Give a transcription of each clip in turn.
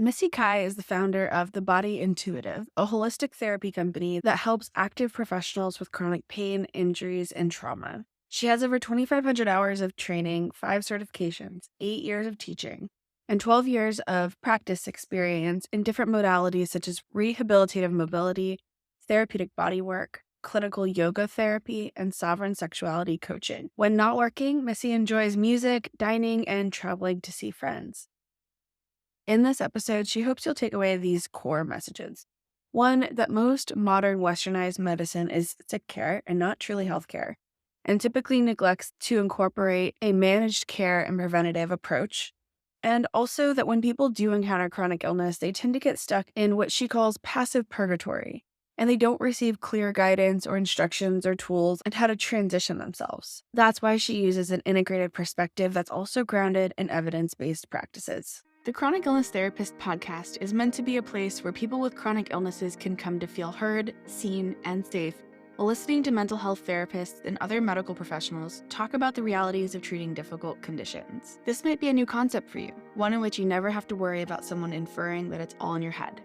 Missy Kai is the founder of The Body Intuitive, a holistic therapy company that helps active professionals with chronic pain, injuries, and trauma. She has over 2,500 hours of training, 5 certifications, 8 years of teaching, and 12 years of practice experience in different modalities such as rehabilitative mobility, therapeutic body work, clinical yoga therapy, and sovereign sexuality coaching. When not working, Missy enjoys music, dining, and traveling to see friends. In this episode, she hopes you'll take away these core messages. One, that most modern westernized medicine is sick care and not truly healthcare, and typically neglects to incorporate a managed care and preventative approach. And also that when people do encounter chronic illness, they tend to get stuck in what she calls passive purgatory, and they don't receive clear guidance or instructions or tools on how to transition themselves. That's why she uses an integrated perspective that's also grounded in evidence-based practices. The Chronic Illness Therapist podcast is meant to be a place where people with chronic illnesses can come to feel heard, seen, and safe while listening to mental health therapists and other medical professionals talk about the realities of treating difficult conditions. This might be a new concept for you, one in which you never have to worry about someone inferring that it's all in your head.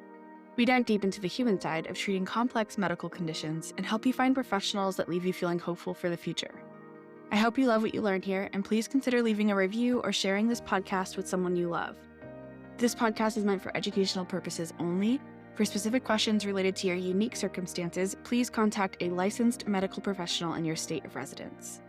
We dive deep into the human side of treating complex medical conditions and help you find professionals that leave you feeling hopeful for the future. I hope you love what you learned here, and please consider leaving a review or sharing this podcast with someone you love. This podcast is meant for educational purposes only. For specific questions related to your unique circumstances, please contact a licensed medical professional in your state of residence.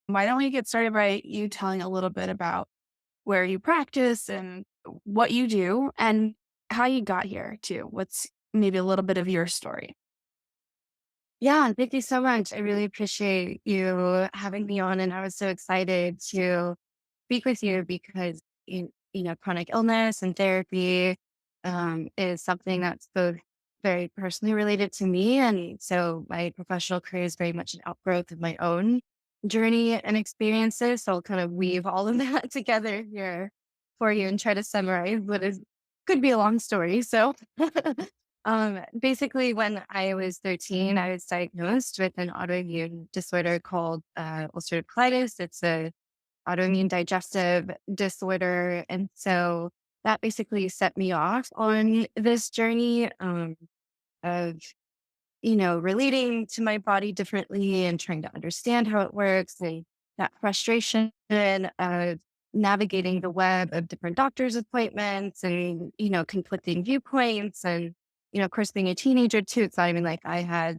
Why don't we get started by you telling a little bit about where you practice and what you do and how you got here too? What's maybe a little bit of your story? Yeah, thank you so much. I really appreciate you having me on, and I was so excited to speak with you because chronic illness and therapy is something that's both very personally related to me, and so my professional career is very much an outgrowth of my own journey and experiences. So I'll kind of weave all of that together here for you and try to summarize what is could be a long story. So basically, when I was 13, I was diagnosed with an autoimmune disorder called ulcerative colitis. It's a autoimmune digestive disorder. And so that basically set me off on this journey of, relating to my body differently and trying to understand how it works and that frustration of navigating the web of different doctor's appointments and, conflicting viewpoints. And, of course, being a teenager too, it's not even like I had,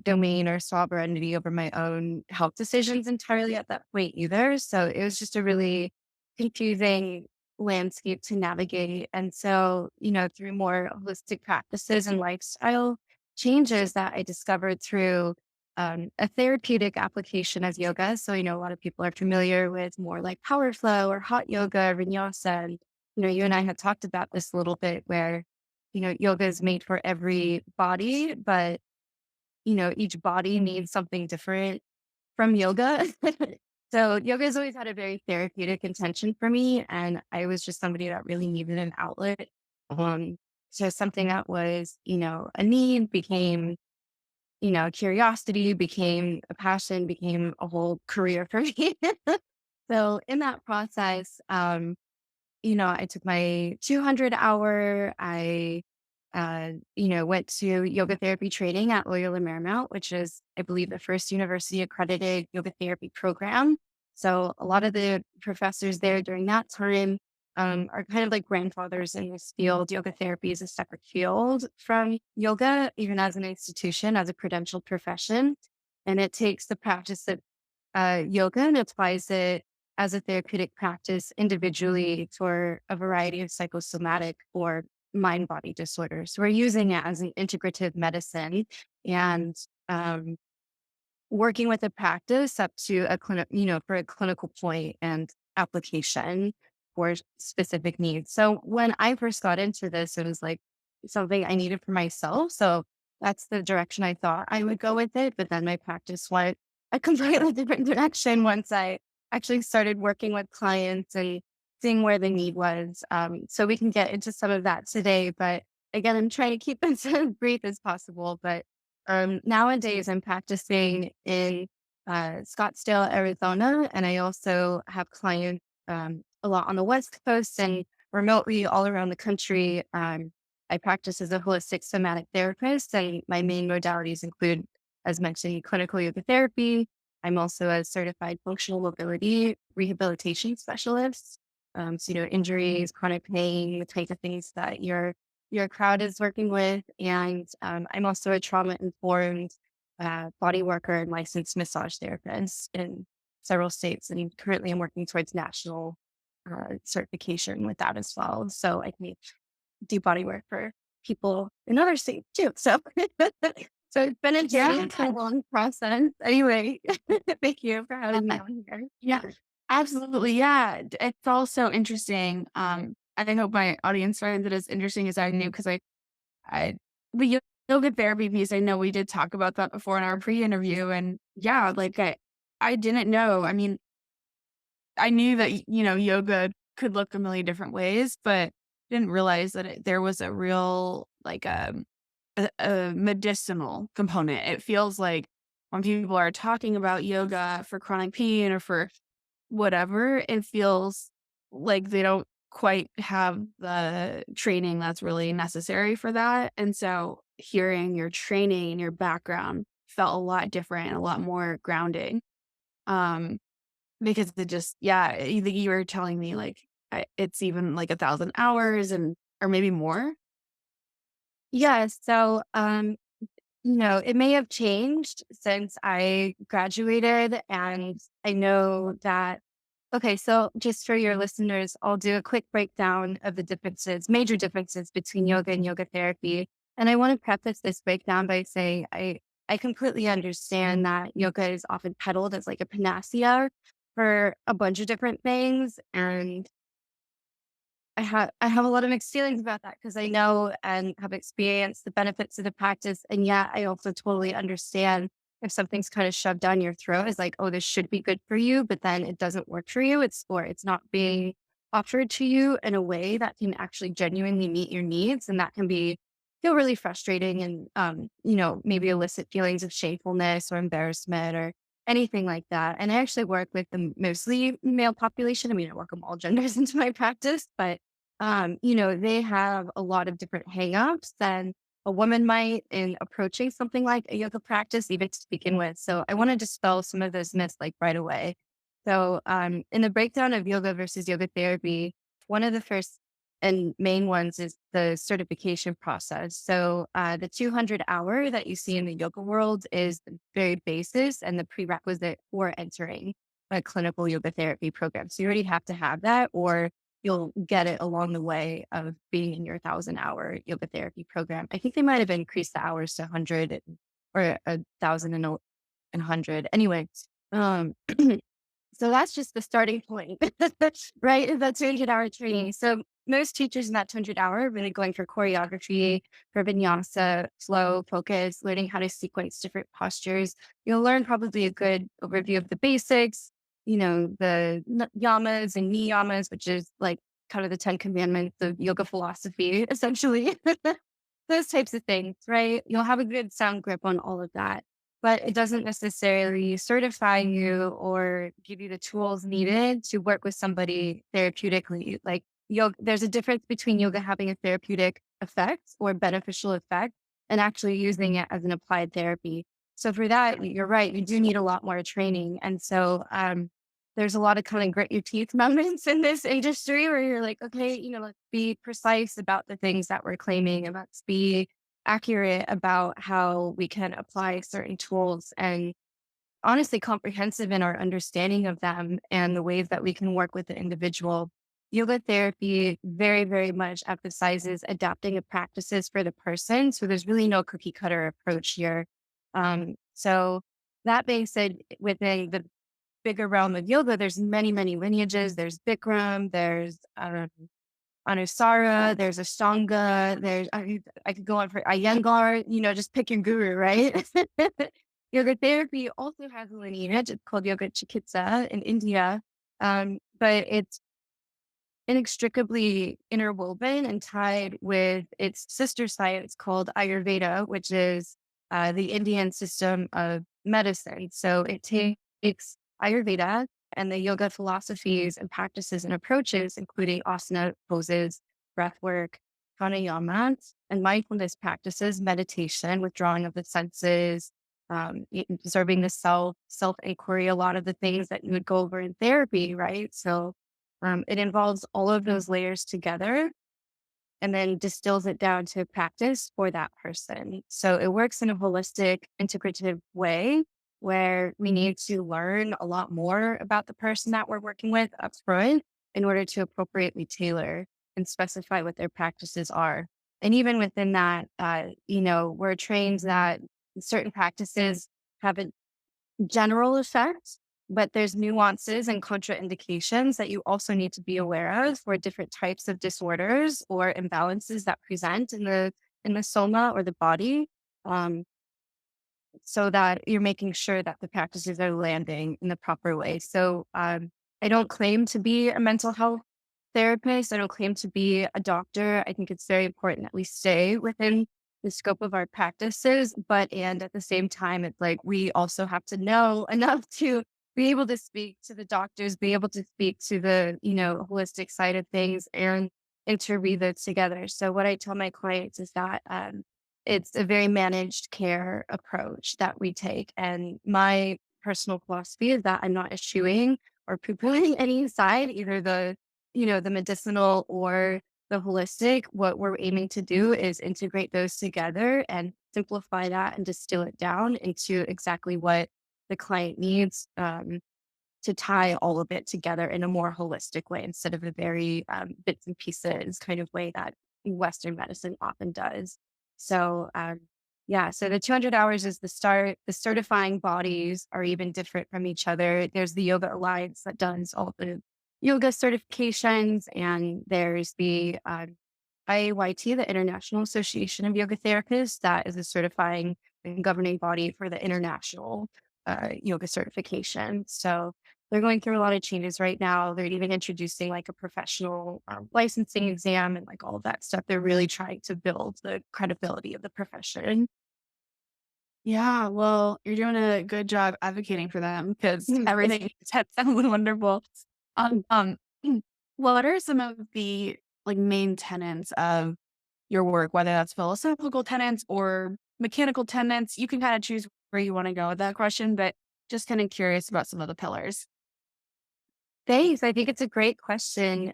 domain or sovereignty over my own health decisions entirely at that point either. So it was just a really confusing landscape to navigate. And so, through more holistic practices and lifestyle changes that I discovered through a therapeutic application of yoga. So, a lot of people are familiar with more like power flow or hot yoga, vinyasa. And, you and I had talked about this a little bit where, yoga is made for every body, but, each body needs something different from yoga. So yoga has always had a very therapeutic intention for me. And I was just somebody that really needed an outlet. Um, so something that was, a need became, curiosity, became a passion, became a whole career for me. So in that process, I took my 200 hour, went to yoga therapy training at Loyola Marymount, which is, I believe, the first university accredited yoga therapy program. So a lot of the professors there during that time are kind of like grandfathers in this field. Yoga therapy is a separate field from yoga, even as an institution, as a credentialed profession. And it takes the practice of yoga and applies it as a therapeutic practice individually for a variety of psychosomatic or mind body disorders. We're using it as an integrative medicine and um, working with a practice up to a clinic, for a clinical point and application for specific needs. So when I first got into this, it was like something I needed for myself. So that's the direction I thought I would go with it. But then my practice went a completely different direction once I actually started working with clients and seeing where the need was. So we can get into some of that today. But again, I'm trying to keep this as brief as possible. But nowadays, I'm practicing in Scottsdale, Arizona, and I also have clients a lot on the West Coast and remotely all around the country. I practice as a holistic somatic therapist, and my main modalities include, as mentioned, clinical yoga therapy. I'm also a certified functional mobility rehabilitation specialist. So, injuries, chronic pain, the type of things that your crowd is working with. And I'm also a trauma informed body worker and licensed massage therapist in several states. And currently I'm working towards national certification with that as well. So I can do body work for people in other states too. So, so it's been a journey. Yeah. It's been a long process. Anyway, thank you for having me on here. Yeah, absolutely. Yeah, it's all so interesting. And I hope my audience finds it as interesting as I knew because I the yoga therapy piece. I know we did talk about that before in our pre-interview, and yeah, like I didn't know. I mean, I knew that yoga could look a million different ways, but didn't realize that there was a real like a medicinal component. It feels like when people are talking about yoga for chronic pain or for whatever, it feels like they don't quite have the training that's really necessary for that. And so hearing your training and your background felt a lot different, a lot more grounding. Um, because it just, yeah, you were telling me like it's even like 1,000 hours and or maybe more. Yeah. So, it may have changed since I graduated, and I know that. Okay, so just for your listeners, I'll do a quick breakdown of the differences, major differences between yoga and yoga therapy. And I want to preface this breakdown by saying I completely understand that yoga is often peddled as like a panacea for a bunch of different things. And I have a lot of mixed feelings about that because I know and have experienced the benefits of the practice, and yet I also totally understand if something's kind of shoved down your throat is like, oh, this should be good for you, but then it doesn't work for you. It's not being offered to you in a way that can actually genuinely meet your needs, and that can feel really frustrating and maybe elicit feelings of shamefulness or embarrassment or anything like that. And I actually work with the mostly male population. I mean, I work with all genders into my practice, but they have a lot of different hangups than a woman might in approaching something like a yoga practice, even to begin with. So I want to dispel some of those myths like right away. So in the breakdown of yoga versus yoga therapy, one of the first and main ones is the certification process. So the 200-hour that you see in the yoga world is the very basis and the prerequisite for entering a clinical yoga therapy program. So you already have to have that, or you'll get it along the way of being in your 1,000-hour yoga therapy program. I think they might have increased the hours to 100 or 1,000 and 100. Anyway, um, so that's just the starting point, right? Is that 200-hour training. So most teachers in that 200-hour are really going for choreography, for vinyasa, flow, focus, learning how to sequence different postures. You'll learn probably a good overview of the basics, the yamas and niyamas, which is like kind of the 10 commandments of yoga philosophy, essentially. Those types of things, right? You'll have a good sound grip on all of that, but it doesn't necessarily certify you or give you the tools needed to work with somebody therapeutically. Like yoga, there's a difference between yoga having a therapeutic effect or beneficial effect and actually using it as an applied therapy. So for that, you're right, you do need a lot more training. And so there's a lot of kind of grit your teeth moments in this industry where you're like, okay, let's be precise about the things that we're claiming and let's be accurate about how we can apply certain tools and honestly comprehensive in our understanding of them and the ways that we can work with the individual. Yoga therapy very, very much emphasizes adapting the practices for the person. So there's really no cookie cutter approach here. So that being said, within the bigger realm of yoga, there's many, many lineages. There's Bikram, there's Anusara, there's Ashtanga, I could go on for Iyengar, just pick your guru, right? yoga therapy also has a lineage. It's called yoga chikitsa in India. But it's inextricably interwoven and tied with its sister science called Ayurveda, which is the Indian system of medicine. So it takes Ayurveda and the yoga philosophies and practices and approaches, including asana poses, breath work, pranayama, and mindfulness practices, meditation, withdrawing of the senses, observing the self inquiry, a lot of the things that you would go over in therapy, right? So it involves all of those layers together and then distills it down to practice for that person. So it works in a holistic, integrative way where we need to learn a lot more about the person that we're working with up front in order to appropriately tailor and specify what their practices are. And even within that, we're trained that certain practices have a general effect, but there's nuances and contraindications that you also need to be aware of for different types of disorders or imbalances that present in the soma or the body. Um, so that you're making sure that the practices are landing in the proper way. So I don't claim to be a mental health therapist. I don't claim to be a doctor. I think it's very important that we stay within the scope of our practices, and at the same time, it's like we also have to know enough to be able to speak to the doctors, be able to speak to the, holistic side of things and interweave it together. So what I tell my clients is that it's a very managed care approach that we take. And my personal philosophy is that I'm not eschewing or poo-pooing any side, either the medicinal or the holistic. What we're aiming to do is integrate those together and simplify that and distill it down into exactly what the client needs. To tie all of it together in a more holistic way instead of a very bits and pieces kind of way that Western medicine often does. So, yeah, so the 200 hours is the start. The certifying bodies are even different from each other. There's the Yoga Alliance that does all the yoga certifications, and there's the IAYT, the International Association of Yoga Therapists, that is a certifying and governing body for the international yoga certification. So they're going through a lot of changes right now. They're even introducing like a professional licensing exam and like all of that stuff. They're really trying to build the credibility of the profession. Yeah, well, you're doing a good job advocating for them because everything you said sounds wonderful. Um, what are some of the like main tenets of your work, whether that's philosophical tenets or mechanical tenets? You can kind of choose where you want to go with that question, but just kind of curious about some of the pillars. Thanks. I think it's a great question.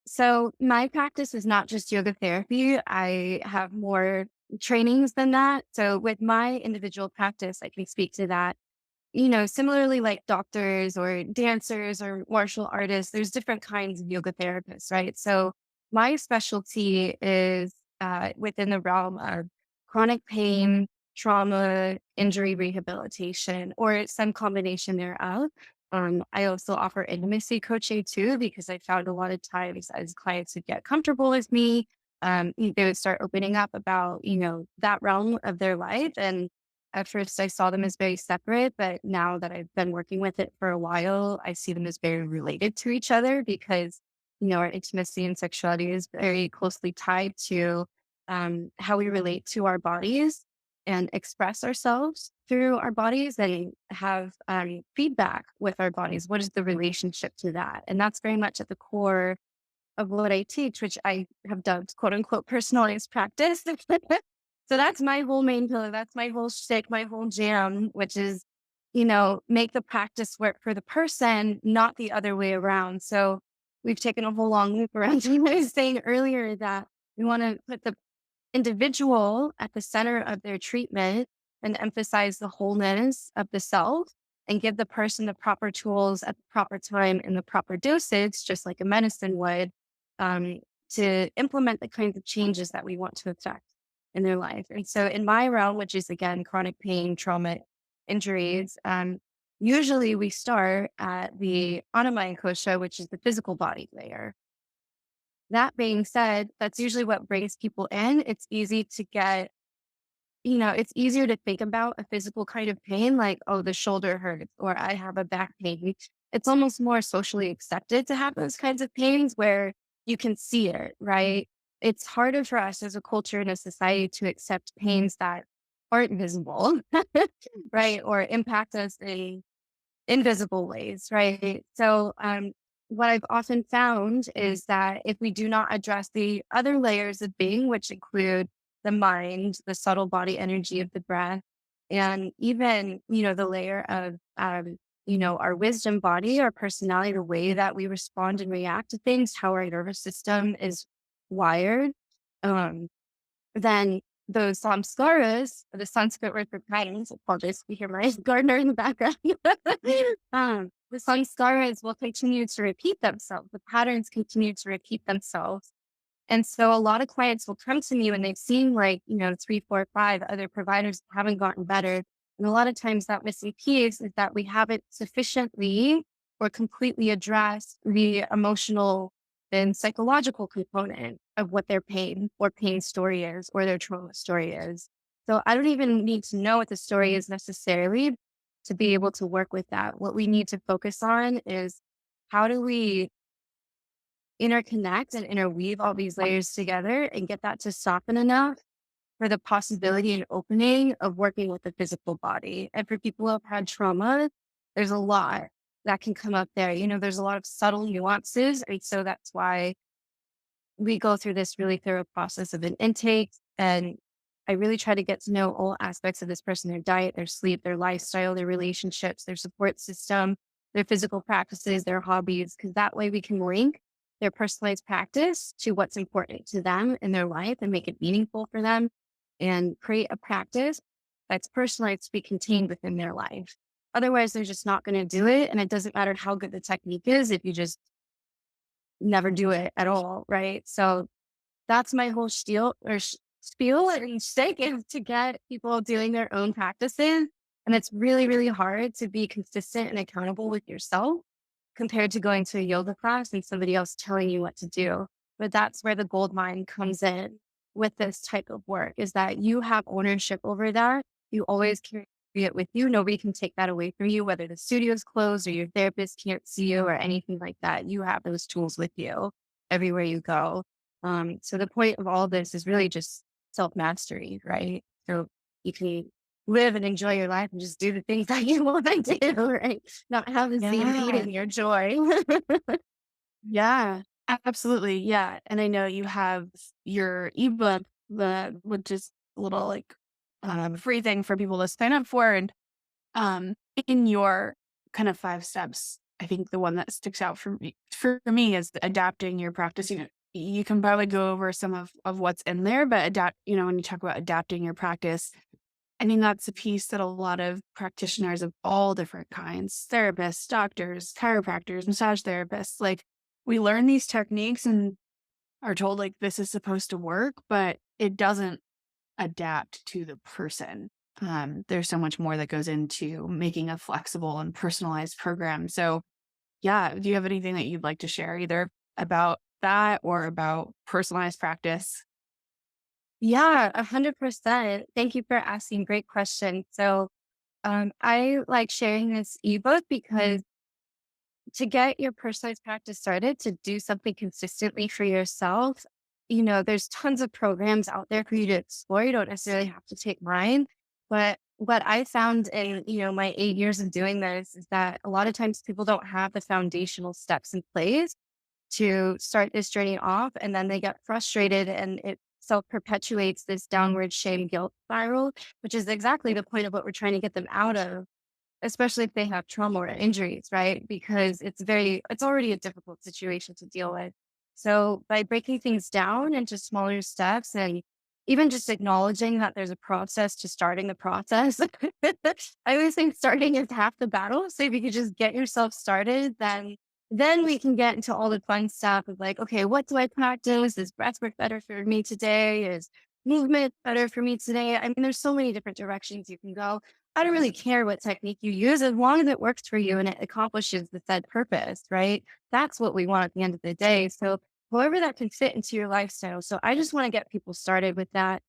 So my practice is not just yoga therapy. I have more trainings than that. So with my individual practice, I can speak to that. Similarly, like doctors or dancers or martial artists, there's different kinds of yoga therapists, right? So my specialty is within the realm of chronic pain, trauma, injury rehabilitation, or some combination thereof. I also offer intimacy coaching too, because I found a lot of times as clients would get comfortable with me, they would start opening up about, that realm of their life. And at first, I saw them as very separate, but now that I've been working with it for a while, I see them as very related to each other because, our intimacy and sexuality is very closely tied to how we relate to our bodies and express ourselves through our bodies and have feedback with our bodies. What is the relationship to that? And that's very much at the core of what I teach, which I have dubbed quote unquote personalized practice. So that's my whole main pillar. That's my whole shtick, my whole jam, which is, make the practice work for the person, not the other way around. So we've taken a whole long loop around what I was saying earlier that we want to put the individual at the center of their treatment and emphasize the wholeness of the self and give the person the proper tools at the proper time and the proper dosage, just like a medicine would, um, to implement the kinds of changes that we want to affect in their life. And so, in my realm, which is again chronic pain, trauma, injuries, usually we start at the Anamaya kosha, which is the physical body layer. That being said, that's usually what brings people in. It's easy to get it's easier to think about a physical kind of pain, like, oh, the shoulder hurts or I have a back pain. It's almost more socially accepted to have those kinds of pains where you can see it, right? It's harder for us as a culture and a society to accept pains that aren't visible, right? Or impact us in invisible ways, right? So, what I've often found is that if we do not address the other layers of being, which include the mind, the subtle body energy of the breath, and even, the layer of, our wisdom body, our personality, the way that we respond and react to things, how our nervous system is wired, um, then those samskaras, the Sanskrit word for patterns, apologies, we hear my gardener in the background. The samskaras will continue to repeat themselves. The patterns continue to repeat themselves. And so a lot of clients will come to me when they've seen like, 3, 4, 5 other providers that haven't gotten better. And a lot of times that missing piece is that we haven't sufficiently or completely addressed the emotional and psychological component of what their pain or pain story is or their trauma story is. So I don't even need to know what the story is necessarily to be able to work with that. What we need to focus on is how do we interconnect and interweave all these layers together and get that to soften enough for the possibility and opening of working with the physical body. And for people who have had trauma, there's a lot that can come up there. There's a lot of subtle nuances. And so that's why we go through this really thorough process of an intake. And I really try to get to know all aspects of this person, their diet, their sleep, their lifestyle, their relationships, their support system, their physical practices, their hobbies, because that way we can link their personalized practice to what's important to them in their life and make it meaningful for them and create a practice that's personalized to be contained within their life. Otherwise, they're just not going to do it. And it doesn't matter how good the technique is if you just never do it at all. Right. So that's my whole spiel and stake is to get people doing their own practices. And it's really, really hard to be consistent and accountable with yourself compared to going to a yoga class and somebody else telling you what to do. But that's where the gold mine comes in with this type of work is that you have ownership over that. You always carry it with you. Nobody can take that away from you, whether the studio's closed or your therapist can't see you or anything like that. You have those tools with you everywhere you go. So the point of all this is really just self mastery, right? So you can live and enjoy your life and just do the things that you want to do, right? Not have the scene Yeah. eating your joy. Yeah, absolutely. Yeah. And I know you have your ebook, which is a little like free thing for people to sign up for. And um, in your kind of 5 steps, I think the one that sticks out for me is adapting your practice. You can probably go over some of what's in there, but when you talk about adapting your practice, I mean, that's a piece that a lot of practitioners of all different kinds, therapists, doctors, chiropractors, massage therapists, like we learn these techniques and are told like this is supposed to work, but it doesn't adapt to the person. There's so much more that goes into making a flexible and personalized program. So, yeah, do you have anything that you'd like to share either about that or about personalized practice? Yeah, 100%. Thank you for asking. Great question. So, I like sharing this ebook because to get your personalized practice started, to do something consistently for yourself, there's tons of programs out there for you to explore. You don't necessarily have to take mine. But what I found in, my 8 years of doing this is that a lot of times people don't have the foundational steps in place to start this journey off. And then they get frustrated and it self perpetuates this downward shame guilt spiral, which is exactly the point of what we're trying to get them out of, especially if they have trauma or injuries, right? Because it's already a difficult situation to deal with. So by breaking things down into smaller steps and even just acknowledging that there's a process to starting the process. I always think starting is half the battle. So if you could just get yourself started, then we can get into all the fun stuff of like, okay, what do I practice? Is breath work better for me today? Is movement better for me today? I mean, there's so many different directions you can go. I don't really care what technique you use as long as it works for you and it accomplishes the said purpose, right? That's what we want at the end of the day. So, however that can fit into your lifestyle. So, I just want to get people started with that.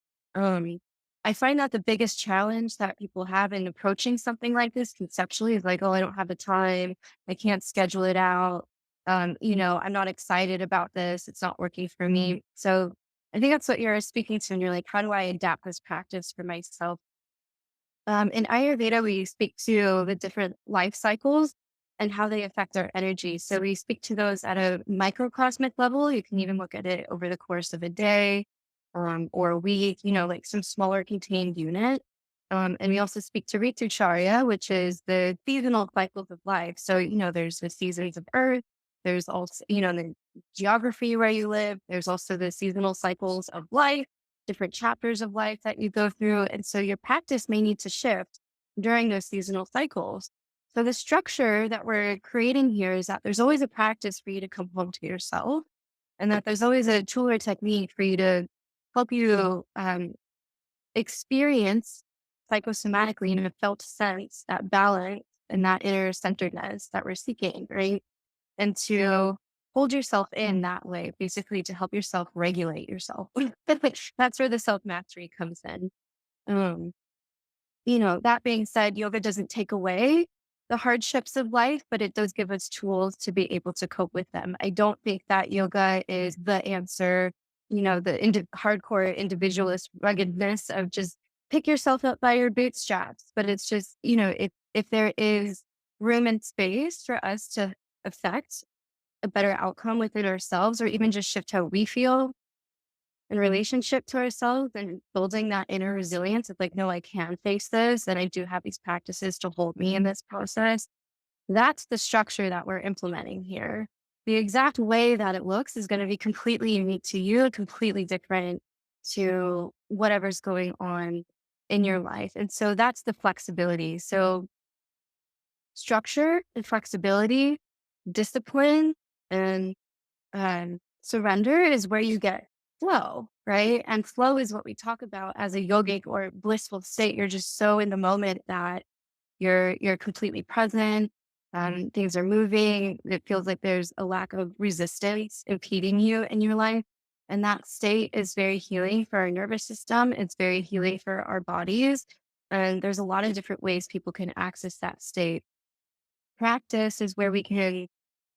I find that the biggest challenge that people have in approaching something like this conceptually is like, oh, I don't have the time. I can't schedule it out. I'm not excited about this. It's not working for me. So I think that's what you're speaking to. And you're like, how do I adapt this practice for myself? In Ayurveda, we speak to the different life cycles and how they affect our energy. So we speak to those at a microcosmic level. You can even look at it over the course of a day or a week, like some smaller contained unit. And we also speak to Ritucharya, which is the seasonal cycles of life. So, there's the seasons of earth. There's also, the geography where you live. There's also the seasonal cycles of life, different chapters of life that you go through. And so your practice may need to shift during those seasonal cycles. So the structure that we're creating here is that there's always a practice for you to come home to yourself, and that there's always a tool or technique for you to help you experience psychosomatically in a felt sense that balance and that inner centeredness that we're seeking, right? And to hold yourself in that way, basically to help yourself regulate yourself. That's where the self mastery comes in. Um, that being said, yoga doesn't take away the hardships of life, but it does give us tools to be able to cope with them. I don't think that yoga is the answer, the hardcore individualist ruggedness of just pick yourself up by your bootstraps. But it's just, if there is room and space for us to affect a better outcome within ourselves, or even just shift how we feel in relationship to ourselves and building that inner resilience of like, no, I can face this. And I do have these practices to hold me in this process. That's the structure that we're implementing here. The exact way that it looks is going to be completely unique to you, completely different to whatever's going on in your life. And so that's the flexibility. So structure and flexibility, discipline, and surrender is where you get flow, right? And flow is what we talk about as a yogic or blissful state. You're just so in the moment that you're completely present. Things are moving. It feels like there's a lack of resistance impeding you in your life. And that state is very healing for our nervous system. It's very healing for our bodies. And there's a lot of different ways people can access that state. Practice is where we can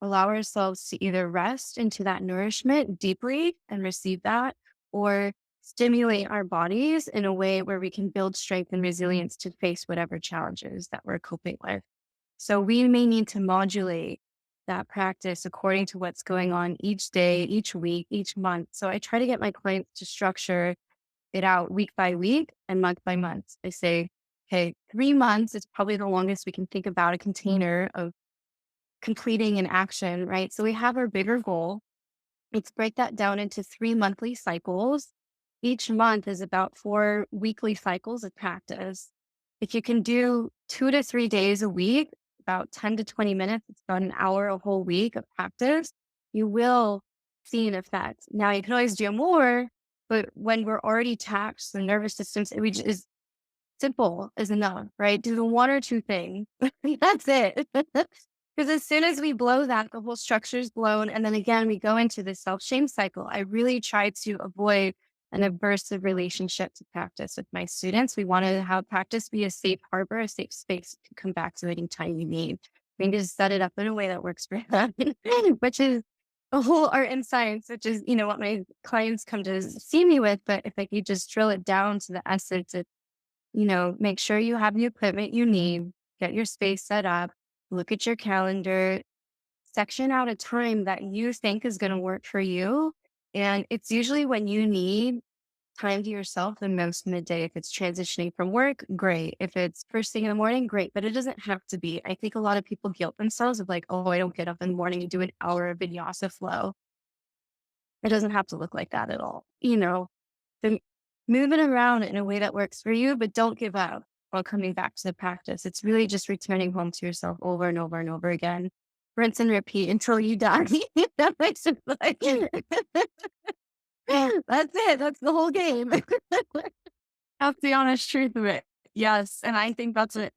allow ourselves to either rest into that nourishment deeply and receive that, or stimulate our bodies in a way where we can build strength and resilience to face whatever challenges that we're coping with. So we may need to modulate that practice according to what's going on each day, each week, each month. So I try to get my clients to structure it out week by week and month by month. I say, okay, 3 months is probably the longest we can think about a container of completing an action, right? So we have our bigger goal. Let's break that down into 3 monthly cycles. Each month is about 4 weekly cycles of practice. If you can do 2 to 3 days a week, about 10 to 20 minutes, it's about an hour a whole week of practice, you will see an effect. Now, you can always do more, but when we're already taxed, the nervous system is simple is enough, right? Do the one or two things. That's it. Because as soon as we blow that, the whole structure is blown. And then again, we go into this self shame cycle. I really try to avoid an aversive relationship to practice with my students. We want to have practice be a safe harbor, a safe space to come back to anytime you need. We need to set it up in a way that works for them, which is a whole art and science, which is, what my clients come to see me with. But if I could just drill it down to the essence, make sure you have the equipment you need, get your space set up, look at your calendar, section out a time that you think is going to work for you. And it's usually when you need time to yourself the most midday. If it's transitioning from work, great. If it's first thing in the morning, great. But it doesn't have to be. I think a lot of people guilt themselves of like, oh, I don't get up in the morning and do an hour of vinyasa flow. It doesn't have to look like that at all. So move it around in a way that works for you, but don't give up while coming back to the practice. It's really just returning home to yourself over and over and over again. Rinse and repeat until you die. That makes it like that's it. That's the whole game. That's the honest truth of it. Yes, and I think that's it.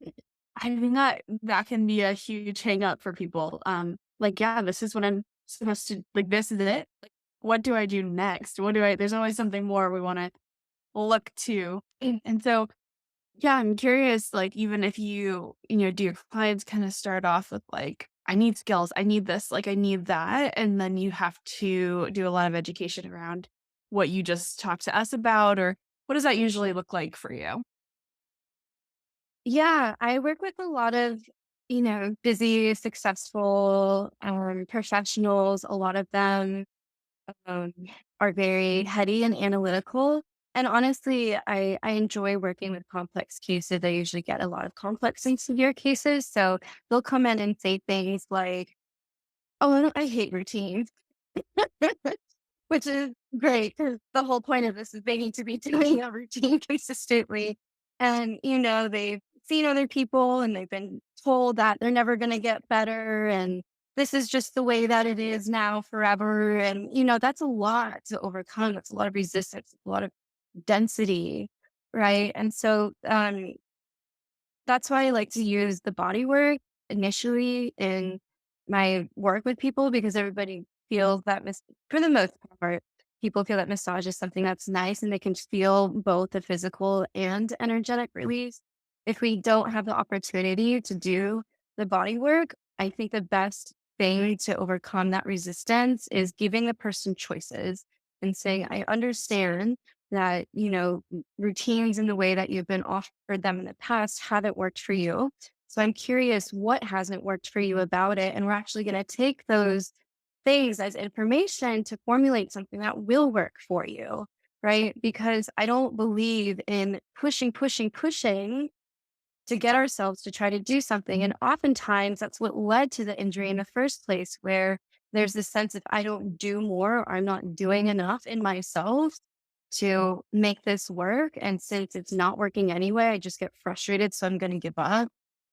I think that can be a huge hang up for people. Like, yeah, this is what I'm supposed to like, this is it. Like, what do I do next? What do I there's always something more we wanna look to. And so, yeah, I'm curious, like, even if do your clients kind of start off with like, I need skills, I need this, like, I need that. And then you have to do a lot of education around what you just talked to us about, or what does that usually look like for you? Yeah, I work with a lot of, busy, successful professionals. A lot of them um, are very heady and analytical. And honestly, I enjoy working with complex cases. I usually get a lot of complex and severe cases. So they'll come in and say things like, "Oh, I hate routines." Which is great because the whole point of this is they need to be doing a routine consistently. And, they've seen other people and they've been told that they're never going to get better. And this is just the way that it is now forever. And, that's a lot to overcome. That's a lot of resistance, a lot of density. Right. And so, that's why I like to use the body work initially in my work with people because everybody feels that for the most part, people feel that massage is something that's nice and they can feel both the physical and energetic release. If we don't have the opportunity to do the body work, I think the best thing to overcome that resistance is giving the person choices and saying, I understand that, routines in the way that you've been offered them in the past haven't worked for you. So I'm curious what hasn't worked for you about it. And we're actually going to take those things as information to formulate something that will work for you. Right. Because I don't believe in pushing, pushing, pushing to get ourselves to try to do something. And oftentimes that's what led to the injury in the first place, where there's this sense of I don't do more, or I'm not doing enough in myself to make this work. And since it's not working anyway, I just get frustrated. So I'm going to give up.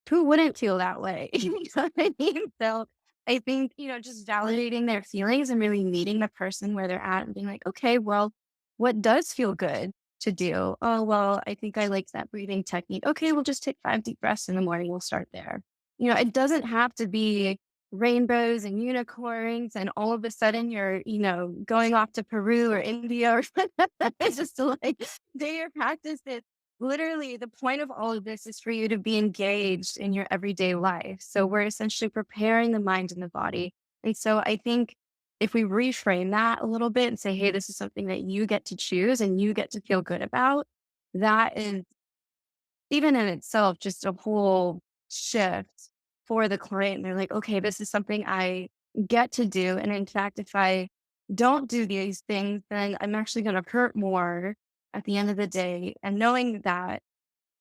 Who wouldn't feel that way? You know what I mean? So I think, just validating their feelings and really meeting the person where they're at and being like, okay, well, what does feel good to do? Oh, well, I think I like that breathing technique. Okay, we'll just take 5 deep breaths in the morning. We'll start there. It doesn't have to be rainbows and unicorns and all of a sudden you're, going off to Peru or India or it's just to like do your practices. Literally, the point of all of this is for you to be engaged in your everyday life. So we're essentially preparing the mind and the body. And so I think if we reframe that a little bit and say, hey, this is something that you get to choose and you get to feel good about, that is even in itself just a whole shift for the client. And they're like, okay, this is something I get to do. And in fact, if I don't do these things, then I'm actually going to hurt more at the end of the day. And knowing that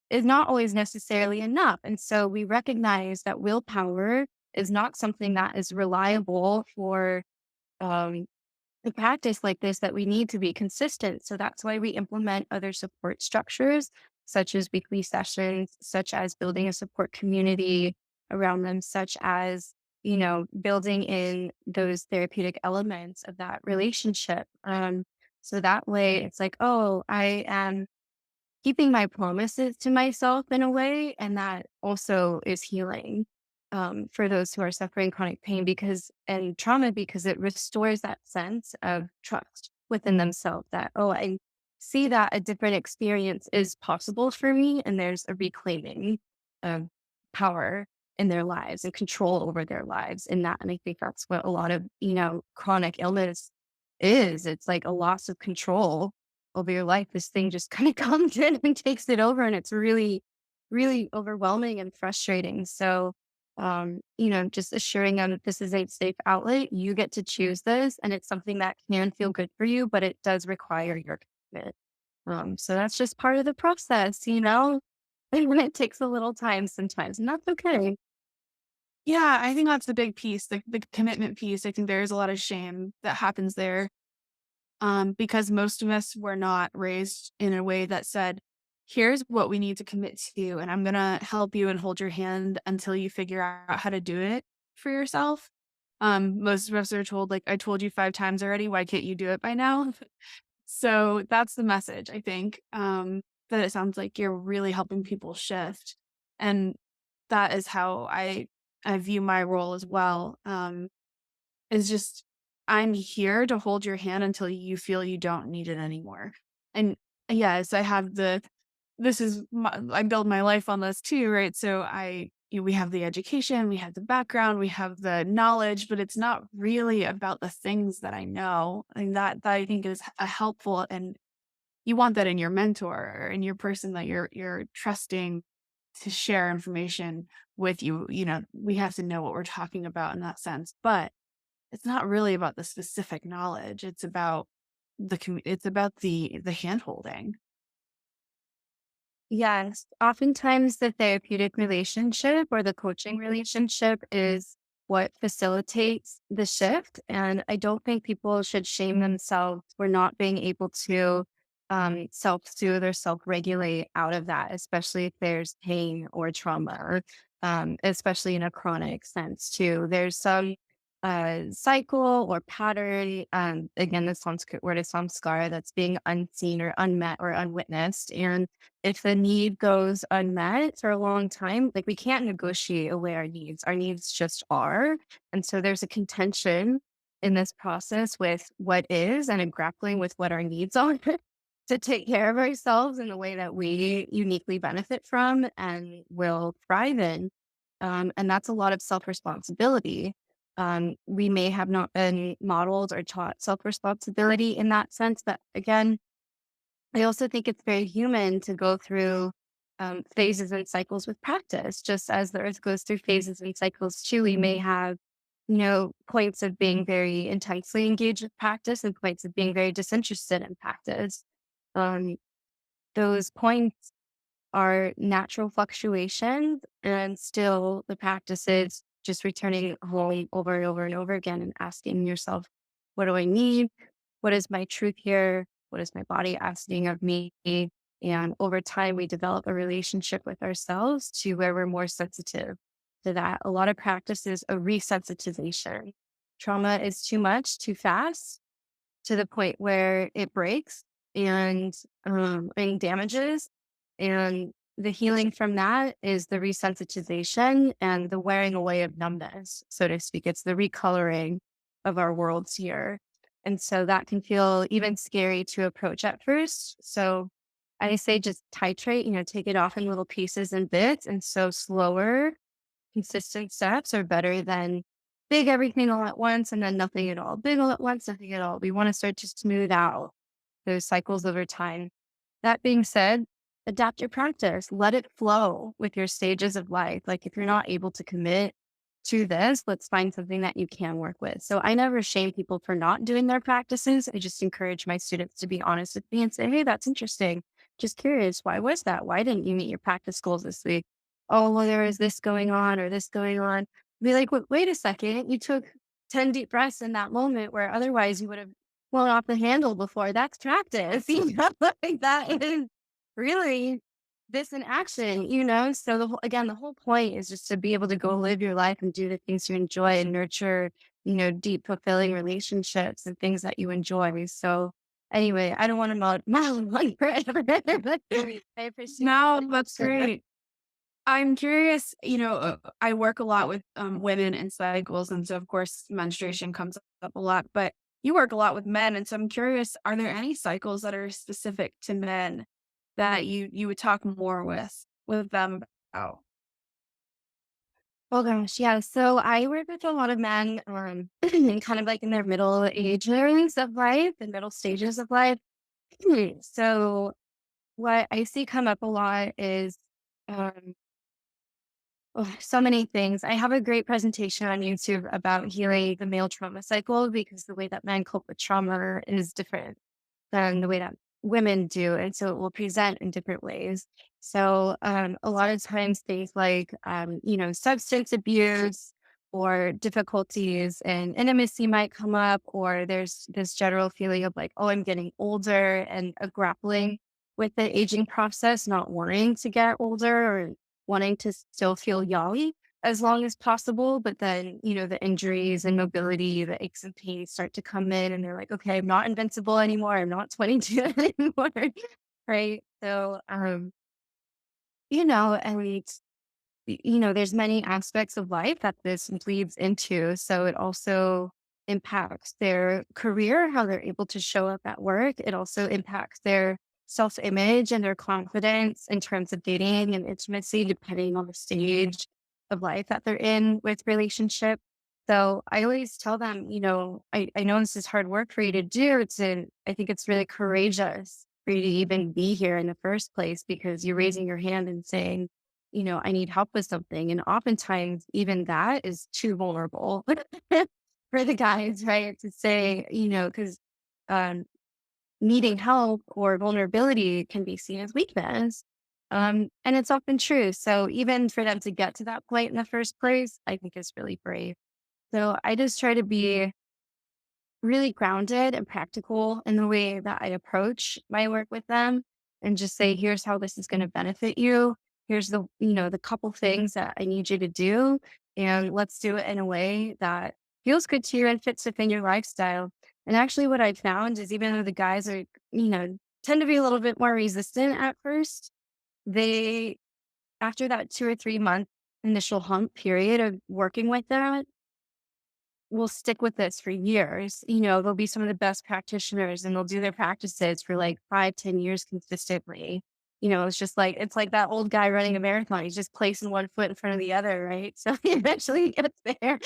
is not always necessarily enough. And so we recognize that willpower is not something that is reliable for um, a practice like this, that we need to be consistent. So that's why we implement other support structures, such as weekly sessions, such as building a support community around them, such as, building in those therapeutic elements of that relationship. So that way it's like, oh, I am keeping my promises to myself in a way, and that also is healing, for those who are suffering chronic pain and trauma, because it restores that sense of trust within themselves that, oh, I see that a different experience is possible for me, and there's a reclaiming of power in their lives and control over their lives in that. And I think that's what a lot of, chronic illness is. It's like a loss of control over your life. This thing just kind of comes in and takes it over. And it's really, really overwhelming and frustrating. So, just assuring them that this is a safe outlet. You get to choose this, and it's something that can feel good for you, but it does require your commitment. So that's just part of the process. And it takes a little time sometimes, and that's okay. Yeah, I think that's the big piece, the commitment piece. I think there is a lot of shame that happens there, because most of us were not raised in a way that said, "Here's what we need to commit to, and I'm gonna help you and hold your hand until you figure out how to do it for yourself." Most of us are told, like, "I told you 5 times already, why can't you do it by now?" So that's the message, I think, that it sounds like you're really helping people shift, and that is how I view my role as well, is just, I'm here to hold your hand until you feel you don't need it anymore, and Yes, I have I build my life on this too, right? So we have the education, we have the background, we have the knowledge, but it's not really about the things that I know. And that I think is a helpful, and you want that in your mentor or in your person that you're trusting to share information with you. We have to know what we're talking about in that sense. But it's not really about the specific knowledge. It's about it's about the hand holding. Yes. Oftentimes, the therapeutic relationship or the coaching relationship is what facilitates the shift. And I don't think people should shame themselves for not being able to self soothe or self regulate out of that, especially if there's pain or trauma, or especially in a chronic sense, too. There's some cycle or pattern. Again, this sounds word is some scar that's being unseen or unmet or unwitnessed. And if the need goes unmet for a long time, like we can't negotiate away our needs. Our needs just are. And so there's a contention in this process with what is and a grappling with what our needs are to take care of ourselves in the way that we uniquely benefit from and will thrive in. And that's a lot of self responsibility. We may have not been modeled or taught self responsibility in that sense, but again, I also think it's very human to go through phases and cycles with practice, just as the earth goes through phases and cycles too. We may have, points of being very intensely engaged with practice and points of being very disinterested in practice. Um, those points are natural fluctuations, and still the practice is just returning home over and over and over again and asking yourself, what do I need? What is my truth here? What is my body asking of me? And over time, we develop a relationship with ourselves to where we're more sensitive to that. A lot of practice is a resensitization. Trauma is too much, too fast, to the point where it breaks and damages. And the healing from that is the resensitization and the wearing away of numbness, so to speak. It's the recoloring of our worlds here. And so that can feel even scary to approach at first. So I say just titrate, take it off in little pieces and bits. And so slower, consistent steps are better than big everything all at once and then nothing at all. Big all at once, nothing at all. We want to start to smooth out those cycles over time. That being said, adapt your practice. Let it flow with your stages of life. Like if you're not able to commit to this, let's find something that you can work with. So I never shame people for not doing their practices. I just encourage my students to be honest with me and say, hey, that's interesting. Just curious, why was that? Why didn't you meet your practice goals this week? Oh, well, there was this going on or this going on. Be like, wait a second. You took 10 deep breaths in that moment where otherwise you would have blown off the handle before. That's practice. Like that is really this in action, So again, the whole point is just to be able to go live your life and do the things you enjoy and nurture, deep, fulfilling relationships and things that you enjoy. So anyway, I don't want to model on forever, but I appreciate No, the that's question. great. I'm curious, I work a lot with women and cycles, and so of course menstruation comes up a lot, but you work a lot with men, and so I'm curious, are there any cycles that are specific to men that you would talk more with them about? Oh gosh, yeah. So I work with a lot of men, kind of like in their middle ages of life and middle stages of life. So what I see come up a lot is um, so many things. I have a great presentation on YouTube about healing the male trauma cycle because the way that men cope with trauma is different than the way that women do. And so it will present in different ways. So a lot of times things like, substance abuse or difficulties and intimacy might come up, or there's this general feeling of like, oh, I'm getting older and a grappling with the aging process, not wanting to get older or wanting to still feel young as long as possible. But then, the injuries and mobility, the aches and pains start to come in and they're like, okay, I'm not invincible anymore. I'm not 22 anymore. Right. So, and there's many aspects of life that this bleeds into. So it also impacts their career, how they're able to show up at work. It also impacts their self image and their confidence in terms of dating and intimacy, depending on the stage of life that they're in with relationship. So I always tell them, I know this is hard work for you to do. I think it's really courageous for you to even be here in the first place because you're raising your hand and saying, I need help with something. And oftentimes, even that is too vulnerable for the guys, right? To say, because um, needing help or vulnerability can be seen as weakness. And it's often true. So even for them to get to that point in the first place, I think is really brave. So I just try to be really grounded and practical in the way that I approach my work with them and just say, here's how this is going to benefit you. Here's the couple things that I need you to do. And let's do it in a way that feels good to you and fits within your lifestyle. And actually what I found is even though the guys are, tend to be a little bit more resistant at first, they, after that 2 or 3 month initial hump period of working with them, will stick with this for years. They'll be some of the best practitioners and they'll do their practices for like 5, 10 years consistently. It's like that old guy running a marathon. He's just placing one foot in front of the other, right? So he eventually gets there.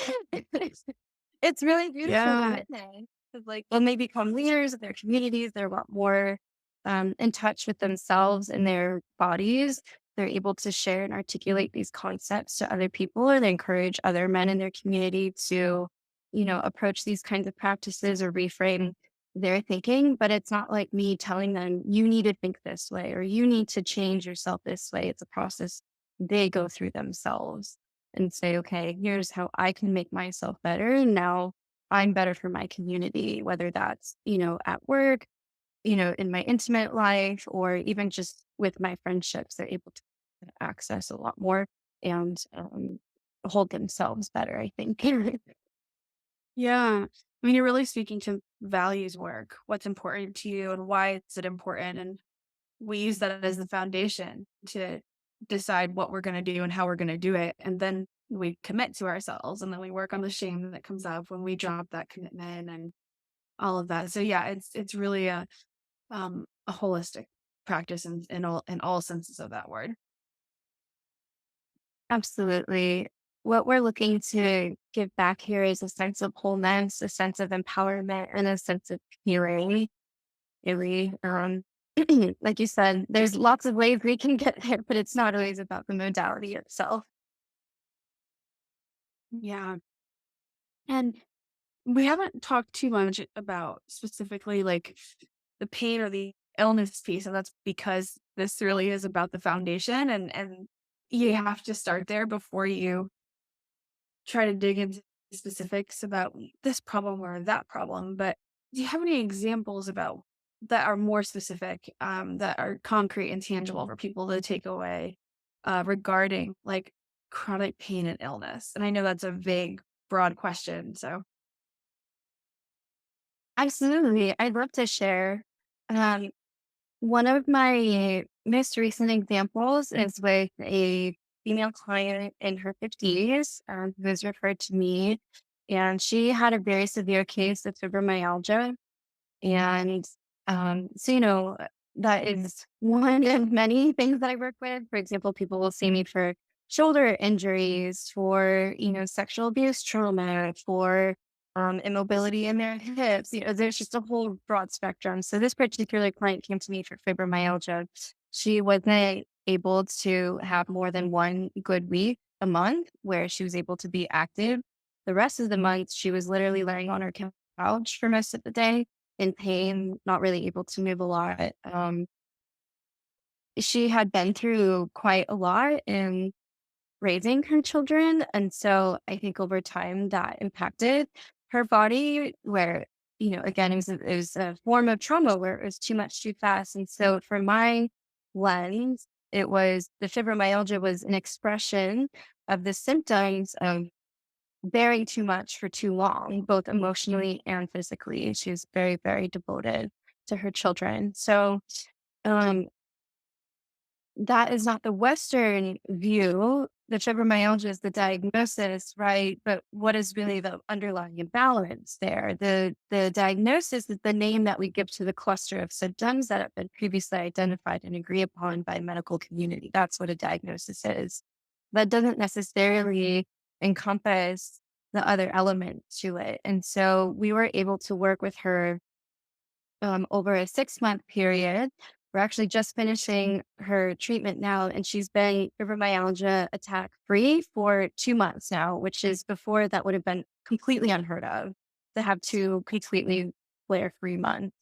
It's really beautiful to Yeah. witness. 'Cause, like, when they become leaders of their communities, they're a lot more in touch with themselves and their bodies. They're able to share and articulate these concepts to other people and encourage other men in their community to, approach these kinds of practices or reframe their thinking. But it's not like me telling them, you need to think this way or you need to change yourself this way. It's a process they go through themselves and say, okay, here's how I can make myself better. And now I'm better for my community, whether that's, at work, in my intimate life, or even just with my friendships. They're able to access a lot more and hold themselves better, I think. Yeah. I mean, you're really speaking to values work, what's important to you and why is it important. And we use that as the foundation to decide what we're going to do and how we're going to do it. And then we commit to ourselves and then we work on the shame that comes up when we drop that commitment and all of that. So yeah, it's really a holistic practice in all senses of that word. Absolutely. What we're looking to give back here is a sense of wholeness, a sense of empowerment, and a sense of healing. Really, like you said, there's lots of ways we can get there, but it's not always about the modality itself. Yeah. And we haven't talked too much about specifically like the pain or the illness piece, and that's because this really is about the foundation and you have to start there before you try to dig into specifics about this problem or that problem. But do you have any examples about that are more specific, that are concrete and tangible for people to take away regarding like chronic pain and illness? And I know that's a vague, broad question. So Absolutely. I'd love to share. Um, One of my most recent examples is with a female client in her 50s who was referred to me. And she had a very severe case of fibromyalgia. And so, that is one of many things that I work with. For example, people will see me for shoulder injuries, for, sexual abuse trauma, for immobility in their hips. There's just a whole broad spectrum. So this particular client came to me for fibromyalgia. She wasn't able to have more than one good week a month where she was able to be active. The rest of the month, she was literally laying on her couch for most of the day in pain, not really able to move a lot. She had been through quite a lot in raising her children. And so I think over time that impacted her body, where, again, it was a form of trauma where it was too much too fast. And so for my lens, it was the fibromyalgia was an expression of the symptoms of bearing too much for too long, both emotionally and physically. She was very, very devoted to her children. So um, that is not the Western view the fibromyalgia is the diagnosis, right? But what is really the underlying imbalance there? The diagnosis is the name that we give to the cluster of symptoms that have been previously identified and agreed upon by medical community. That's what a diagnosis is. That doesn't necessarily encompass the other element to it. And so we were able to work with her over a 6-month period. We're actually just finishing her treatment now, and she's been fibromyalgia attack free for 2 months now, which is before that would have been completely unheard of to have 2 completely flare free months.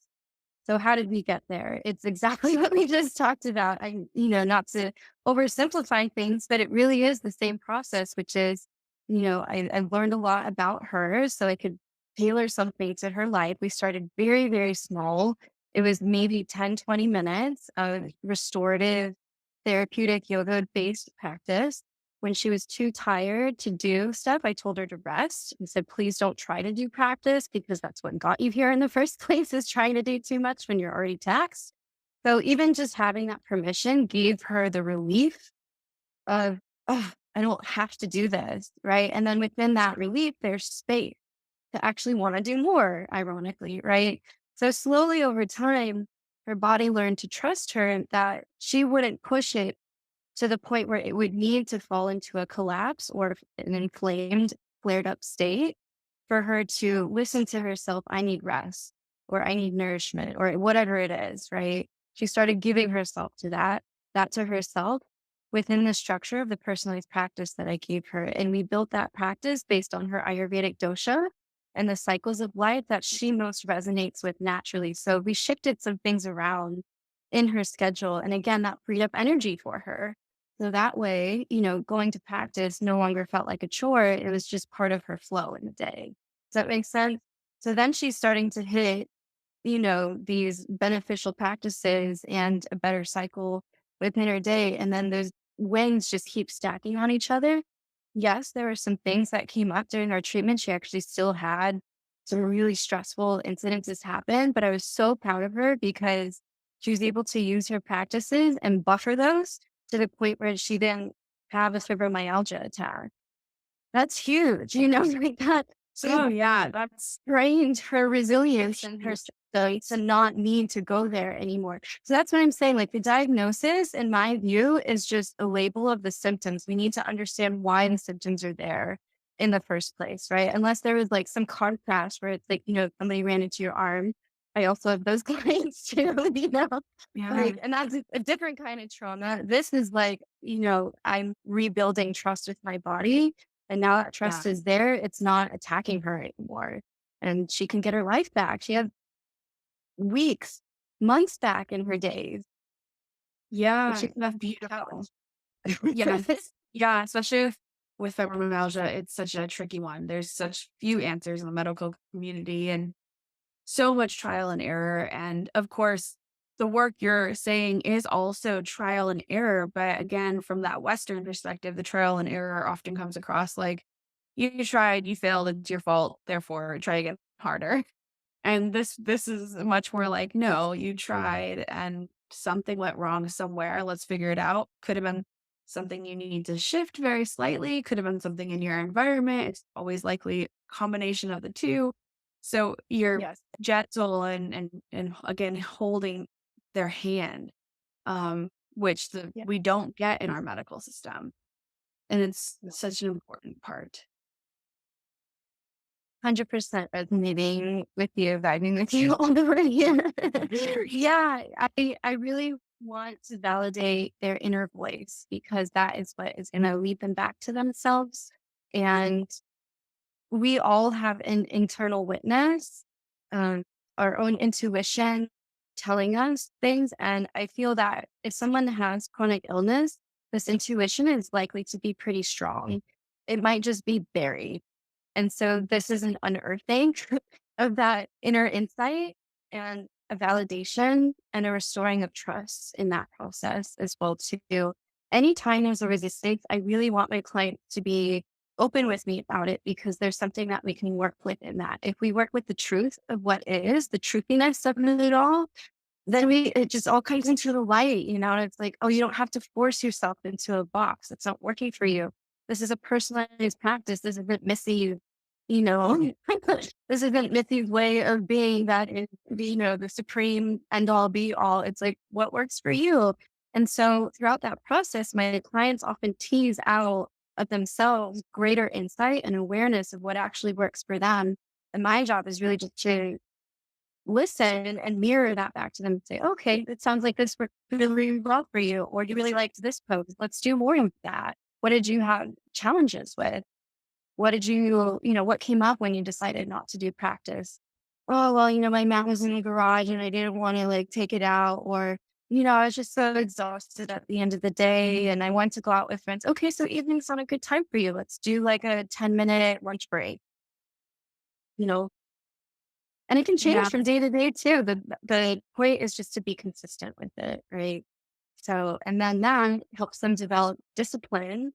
So how did we get there? It's exactly what we just talked about. Not to oversimplify things, but it really is the same process, which is, I learned a lot about her so I could tailor something to her life. We started very, very small. It was maybe 10, 20 minutes of restorative therapeutic yoga based practice. When she was too tired to do stuff, I told her to rest and said, please don't try to do practice because that's what got you here in the first place is trying to do too much when you're already taxed. So even just having that permission gave her the relief of, oh, I don't have to do this. Right. And then within that relief, there's space to actually want to do more, ironically. Right. So slowly over time, her body learned to trust her that she wouldn't push it to the point where it would need to fall into a collapse or an inflamed, flared up state for her to listen to herself, I need rest or I need nourishment or whatever it is, right? She started giving herself to that to herself within the structure of the personalized practice that I gave her. And we built that practice based on her Ayurvedic dosha and the cycles of life that she most resonates with naturally. So we shifted some things around in her schedule. And again, that freed up energy for her. So that way, going to practice no longer felt like a chore. It was just part of her flow in the day. Does that make sense? So then she's starting to hit, these beneficial practices and a better cycle within her day. And then those wins just keep stacking on each other. Yes, there were some things that came up during our treatment. She actually still had some really stressful incidences happen, but I was so proud of her because she was able to use her practices and buffer those to the point where she didn't have a fibromyalgia attack. That's huge, like that. Oh, So yeah, that's trained her resilience and her system to not need to go there anymore. So that's what I'm saying. Like the diagnosis, in my view, is just a label of the symptoms. We need to understand why the symptoms are there in the first place, right? Unless there was like some car crash where it's like, somebody ran into your arm. I also have those clients too, yeah. like, and that's a different kind of trauma. This is like, I'm rebuilding trust with my body and now that Yeah. trust is there, it's not attacking her anymore. And she can get her life back. She had weeks, months back in her days that Yeah. she could have out. Beautiful. Yeah. Yeah. Especially with fibromyalgia, it's such a tricky one. There's such few answers in the medical community and so much trial and error. And of course, the work you're saying is also trial and error. But again, from that Western perspective, the trial and error often comes across like you tried, you failed, it's your fault. Therefore, try again harder. And this is much more like, no, you tried and something went wrong somewhere. Let's figure it out. Could have been something you need to shift very slightly, could have been something in your environment. It's always likely a combination of the two. So you're Yes. gentle and again holding their hand, which Yeah. we don't get in our medical system. And it's No. such an important part. 100% resonating with you, vibing with you all over here. Yeah, I really want to validate their inner voice because that is what is going to lead them back to themselves. And we all have an internal witness, um, our own intuition telling us things. And I feel that if someone has chronic illness, this intuition is likely to be pretty strong. It might just be buried. And so this is an unearthing of that inner insight and a validation and a restoring of trust in that process as well too. Anytime there's a resistance, I really want my client to be open with me about it because there's something that we can work with in that. If we work with the truth of what is, the truthiness of it all, then it just all comes into the light, and it's like, oh, you don't have to force yourself into a box. It's not working for you. This is a personalized practice. This isn't Missy, you know, this isn't Missy's way of being that is, the supreme end all be all. It's like what works for you. And so throughout that process, my clients often tease out of themselves greater insight and awareness of what actually works for them. And my job is really just to listen and mirror that back to them and say, okay, it sounds like this worked really well for you. Or you really liked this pose. Let's do more of that. What did you have challenges with? What did what came up when you decided not to do practice? Oh, well, my mat was in the garage and I didn't want to like take it out. Or, I was just so exhausted at the end of the day and I want to go out with friends. Okay, so evening's not a good time for you. Let's do like a 10-minute lunch break, you know, and it can change Yeah. from day to day too. The point is just to be consistent with it, right? So, and then that helps them develop discipline,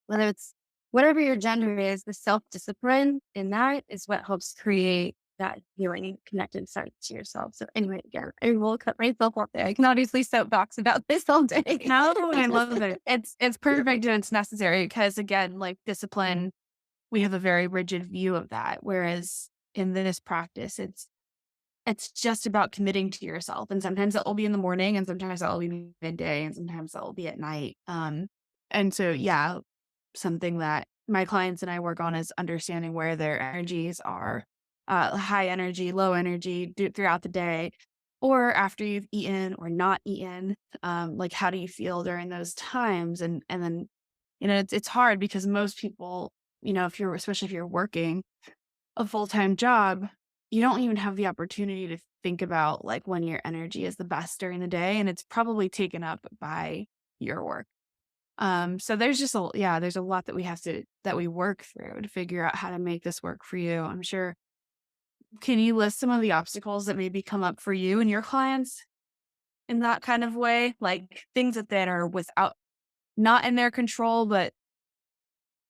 whether it's whatever your gender is, the self discipline in that is what helps create that healing connected sense to yourself. So, anyway, again, I will cut myself off there. I can obviously soapbox about this all day. No, I love it. It's perfect and it's necessary because again, like discipline, we have a very rigid view of that. Whereas in this practice, it's just about committing to yourself. And sometimes that will be in the morning and sometimes that will be midday and sometimes that will be at night. And so yeah, something that my clients and I work on is understanding where their energies are, high energy, low energy throughout the day, or after you've eaten or not eaten. Like, how do you feel during those times? And then, it's hard because most people, especially if you're working a full time job, you don't even have the opportunity to think about like when your energy is the best during the day, and it's probably taken up by your work. So there's a lot that we work through to figure out how to make this work for you. I'm sure. Can you list some of the obstacles that maybe come up for you and your clients in that kind of way? Like things that are without not in their control, but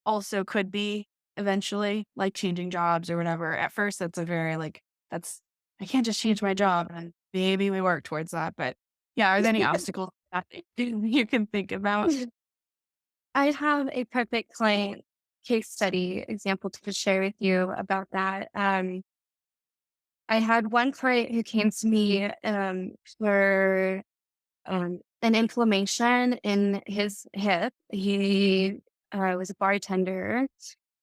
also could be eventually, like changing jobs or whatever. At first, that's a very like that's I can't just change my job and maybe we work towards that. But yeah, are there any obstacles that you can think about? I have a perfect client case study example to share with you about that. I had one client who came to me for an inflammation in his hip. He was a bartender,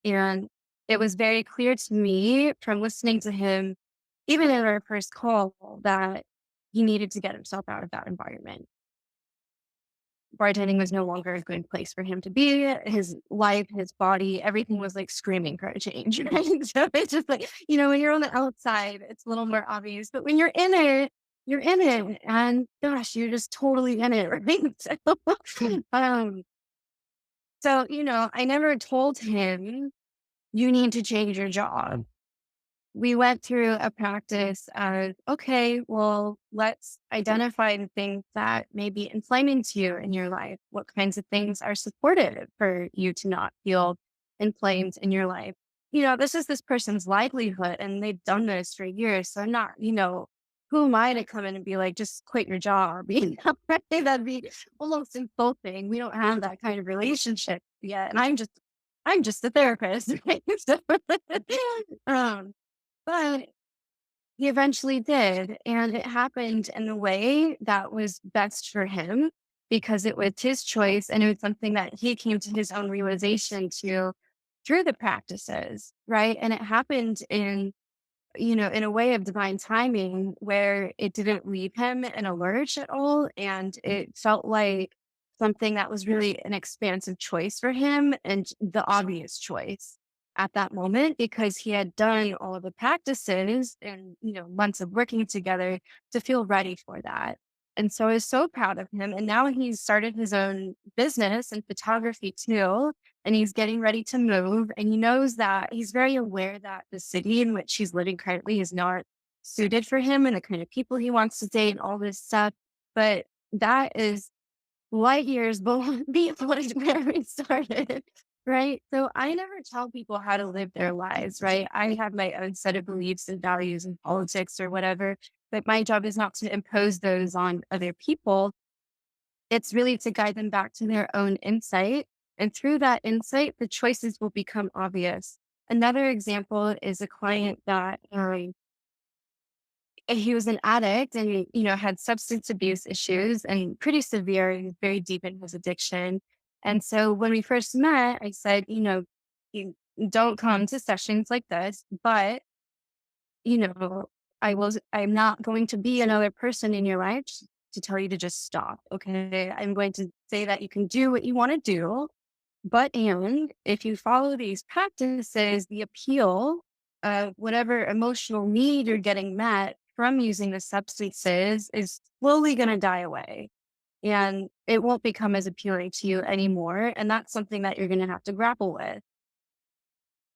and it was very clear to me from listening to him, even in our first call, that he needed to get himself out of that environment. Bartending was no longer a good place for him to be. His life, his body, everything was like screaming for a change, right? So it's just like, when you're on the outside, it's a little more obvious, but when you're in it. And gosh, you're just totally in it, right? um, I never told him, you need to change your job. We went through a practice of, okay, well, let's identify the things that may be inflaming to you in your life. What kinds of things are supportive for you to not feel inflamed in your life? This is this person's livelihood and they've done this for years. So I'm not, who am I to come in and be like, just quit your job? Right? That'd be almost insulting. We don't have that kind of relationship yet. And I'm just a therapist. Right? So, um, but he eventually did, and it happened in a way that was best for him because it was his choice and it was something that he came to his own realization to through the practices, right? And it happened in a way of divine timing where it didn't leave him in a lurch at all. And it felt like something that was really an expansive choice for him and the obvious choice at that moment because he had done all of the practices and, months of working together to feel ready for that. And so I was so proud of him. And now he's started his own business and photography too, and he's getting ready to move. And he knows that he's very aware that the city in which he's living currently is not suited for him and the kind of people he wants to date and all this stuff. But that is light years before where we started. Right. So I never tell people how to live their lives. Right. I have my own set of beliefs and values in politics or whatever, but my job is not to impose those on other people. It's really to guide them back to their own insight And through that insight, the choices will become obvious. Another example is a client that he was an addict and, had substance abuse issues and pretty severe. He was very deep in his addiction. And so when we first met, I said, you don't come to sessions like this, but, you know, I'm not going to be another person in your life to tell you to just stop. Okay. I'm going to say that you can do what you want to do, but and if you follow these practices, the appeal of whatever emotional need you're getting met from using the substances is slowly going to die away. And it won't become as appealing to you anymore. And that's something that you're going to have to grapple with.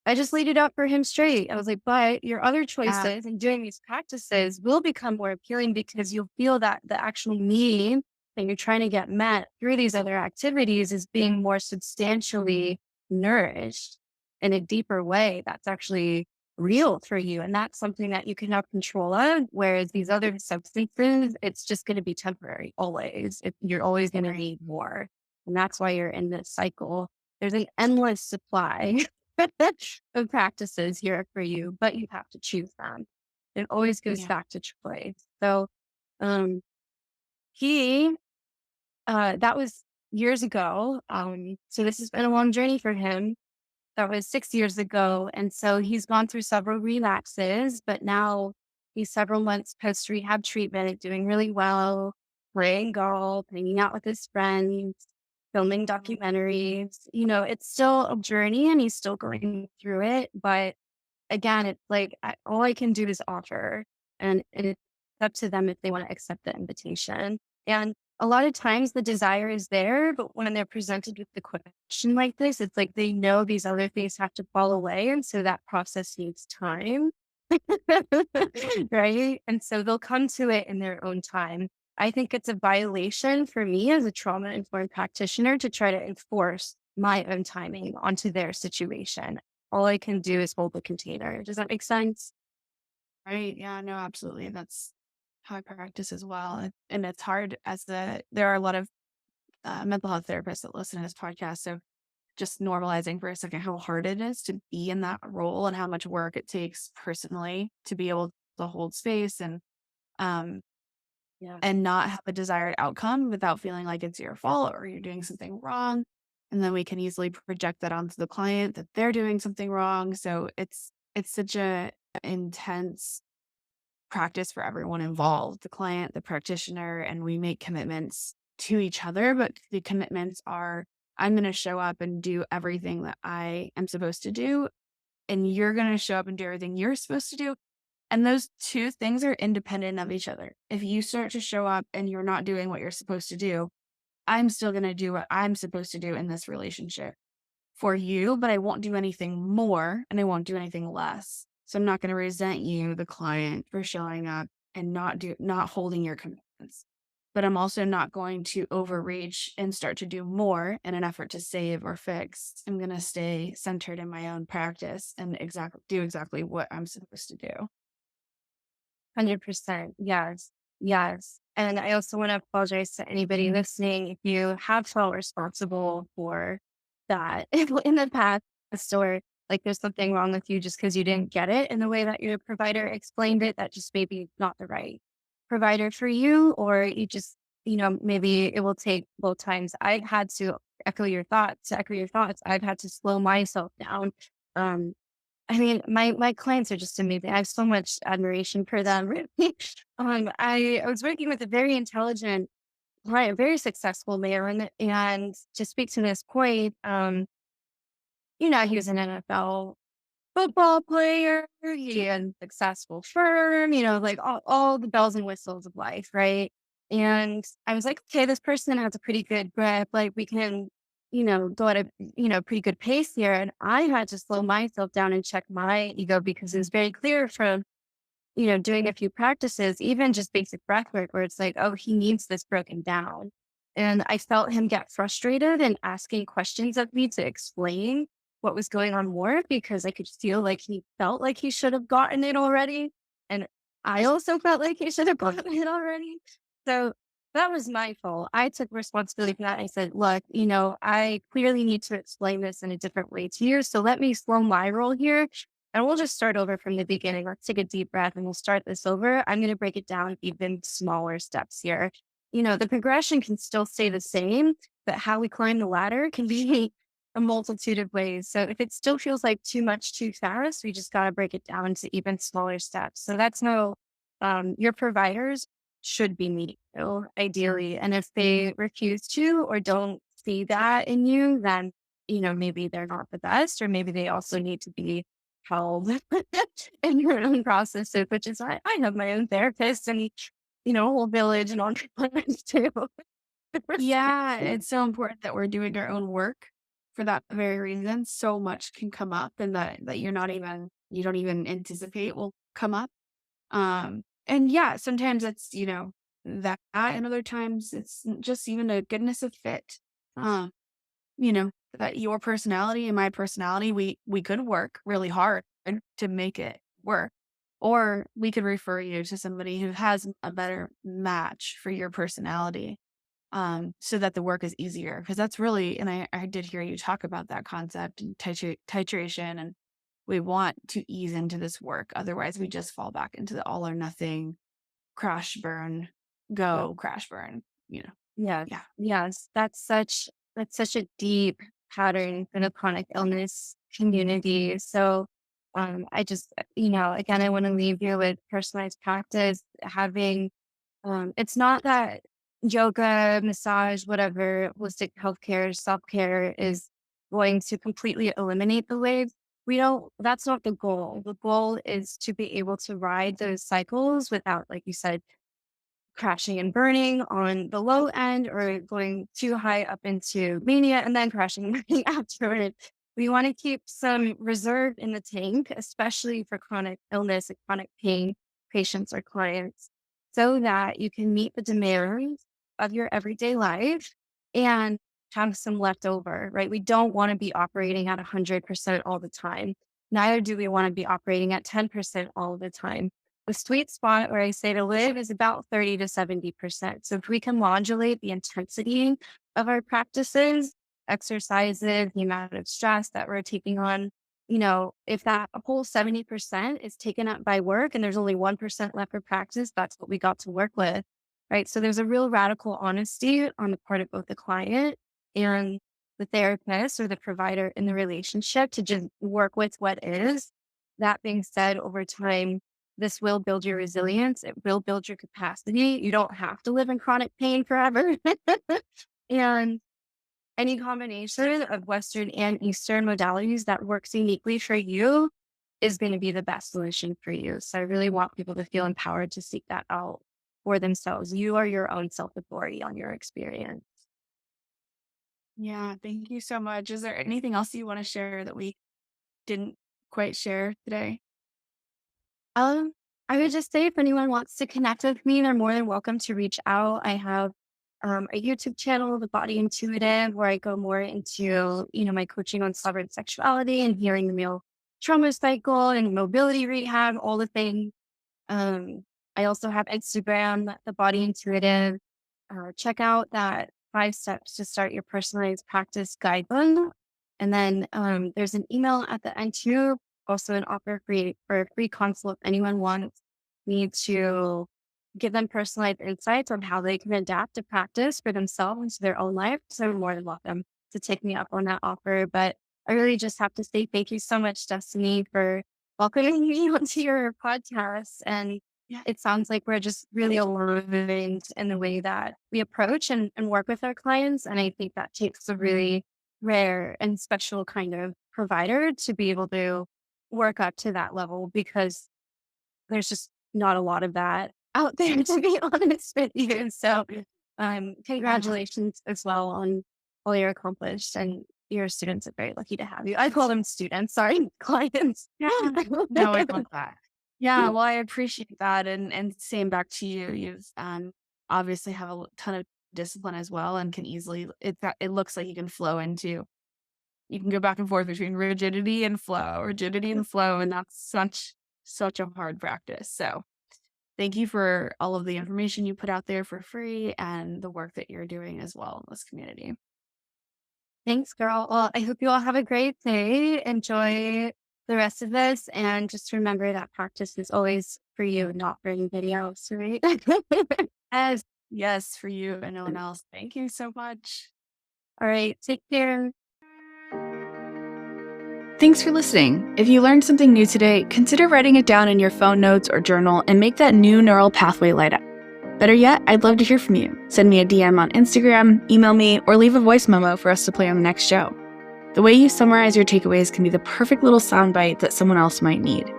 I just laid it out for him straight. I was like, but your other Yeah. choices and doing these practices will become more appealing because you'll feel that the actual need that you're trying to get met through these other activities is being more substantially nourished in a deeper way that's actually real for you. And that's something that you can have control of. Whereas these other substances, it's just going to be temporary always. You're always going to Right. need more. And that's why you're in this cycle. There's an endless supply of practices here for you, but you have to choose them. It always goes Yeah. back to choice. So, um, he, that was years ago. So this has been a long journey for him. That was 6 years ago. And so he's gone through several relapses, but now he's several months post rehab treatment, doing really well, playing golf, hanging out with his friends, filming documentaries. It's still a journey and he's still going through it. But again, it's like all I can do is offer, and it's up to them if they want to accept the invitation. And a lot of times the desire is there, but when they're presented with the question like this, it's like they know these other things have to fall away. And so that process needs time. Right. And so they'll come to it in their own time. I think it's a violation for me as a trauma informed practitioner to try to enforce my own timing onto their situation. All I can do is hold the container. Does that make sense? Right. Yeah. No, absolutely. That's how I practice as well. And it's hard there are a lot of mental health therapists that listen to this podcast. So just normalizing for a second how hard it is to be in that role and how much work it takes personally to be able to hold space um Yeah. and not have a desired outcome without feeling like it's your fault or you're doing something wrong. And then we can easily project that onto the client that they're doing something wrong. So it's such a intense practice for everyone involved, the client, the practitioner, and we make commitments to each other, but the commitments are I'm going to show up and do everything that I am supposed to do, and you're going to show up and do everything you're supposed to do. And those two things are independent of each other. If you start to show up and you're not doing what you're supposed to do, I'm still going to do what I'm supposed to do in this relationship for you, but I won't do anything more and I won't do anything less. So I'm not going to resent you, the client, for showing up and not holding your commitments. But I'm also not going to overreach and start to do more in an effort to save or fix. I'm going to stay centered in my own practice and do exactly what I'm supposed to do. 100%. Yes. Yes. And I also want to apologize to anybody listening if you have felt responsible for that in the past, or like there's something wrong with you just because you didn't get it in the way that your provider explained it, that just maybe not the right provider for you, or you just, maybe it will take both times. I've had to echo your thoughts, I've had to slow myself down. Um, I mean, my clients are just amazing. I have so much admiration for them. Really. I was working with a very intelligent client, very successful man, and to speak to this point, he was an NFL football player. He had a successful firm. Like all the bells and whistles of life, right? And I was like, okay, this person has a pretty good grip. Like we can, go at a pretty good pace here. And I had to slow myself down and check my ego because it was very clear from doing a few practices, even just basic breath work, where it's like, oh, he needs this broken down. And I felt him get frustrated and asking questions of me to explain what was going on more because I could feel like he felt like he should have gotten it already. And I also felt like he should have gotten it already. So That was my fault. I took responsibility for that. I said, look, I clearly need to explain this in a different way to you. So let me slow my roll here and we'll just start over from the beginning. Let's take a deep breath and we'll start this over. I'm going to break it down even smaller steps here. The progression can still stay the same, but how we climb the ladder can be a multitude of ways. So if it still feels like too much too fast, we just got to break it down to even smaller steps. So that's no, your providers should be meeting you ideally. And if they refuse to or don't see that in you, then, maybe they're not the best, or maybe they also need to be held in your own processes, which is why I have my own therapist and, a whole village and entrepreneurs too. Yeah, it's so important that we're doing our own work for that very reason. So much can come up and that you don't even anticipate will come up. And yeah, sometimes it's, that and other times it's just even a goodness of fit. Um, that your personality and my personality, we could work really hard to make it work. Or we could refer you to somebody who has a better match for your personality, so that the work is easier. Because that's really, and I did hear you talk about that concept and titration, and we want to ease into this work. Otherwise, we just fall back into the all or nothing crash, burn, go, crash, burn, you know? Yes, Yeah. yes, that's such a deep pattern in a chronic illness community. So, I just, again, I want to leave you with personalized practice, having, it's not that yoga, massage, whatever, holistic healthcare, self care is going to completely eliminate the waves. We don't. That's not the goal. The goal is to be able to ride those cycles without, like you said, crashing and burning on the low end or going too high up into mania and then crashing and burning afterward. We want to keep some reserve in the tank, especially for chronic illness and chronic pain patients or clients, so that you can meet the demands of your everyday life and have some left over, right? We don't want to be operating at 100% all the time. Neither do we want to be operating at 10% all the time. The sweet spot where I say to live is about 30 to 70%. So if we can modulate the intensity of our practices, exercises, the amount of stress that we're taking on, if that whole 70% is taken up by work and there's only 1% left for practice, that's what we got to work with. Right. So there's a real radical honesty on the part of both the client and the therapist or the provider in the relationship to just work with what is. That being said, over time, this will build your resilience. It will build your capacity. You don't have to live in chronic pain forever. And any combination of Western and Eastern modalities that works uniquely for you is going to be the best solution for you. So I really want people to feel empowered to seek that out for themselves. You are your own self authority on your experience. Yeah, thank you so much. Is there anything else you wanna share that we didn't quite share today? Um, I would just say if anyone wants to connect with me, they're more than welcome to reach out. I have a YouTube channel, The Body Intuitive, where I go more into, my coaching on sovereign sexuality and healing the male trauma cycle and mobility rehab, all the things. I also have Instagram, The Body Intuitive. Check out that 5 steps to start your personalized practice guidebook. And then there's an email at the end too, also an offer for a free consult if anyone wants me to give them personalized insights on how they can adapt to practice for themselves into their own life. So you're more than welcome to take me up on that offer. But I really just have to say thank you so much, Destiny, for welcoming me onto your podcast. And Yeah. it sounds like we're just really aligned in the way that we approach and work with our clients. And I think that takes a really rare and special kind of provider to be able to work up to that level because there's just not a lot of that out there, to be honest with you. So, Yeah. congratulations as well on all you're accomplished. And your students are very lucky to have you. I call them students, sorry, clients. Yeah. No, I love that. Yeah, well, I appreciate that, and same back to you. You've, obviously have a ton of discipline as well and can easily it looks like you can flow into you can go back and forth between rigidity and flow, and that's such a hard practice. So, Thank you for all of the information you put out there for free and the work that you're doing as well in this community. Thanks, girl. Well, I hope you all have a great day. Enjoy the rest of this. And just remember that practice is always for you, not for anybody else, right? Yes, yes, for you and no one else. Thank you so much. All right. Take care. Thanks for listening. If you learned something new today, consider writing it down in your phone notes or journal and make that new neural pathway light up. Better yet, I'd love to hear from you. Send me a DM on Instagram, email me, or leave a voice memo for us to play on the next show. The way you summarize your takeaways can be the perfect little soundbite that someone else might need.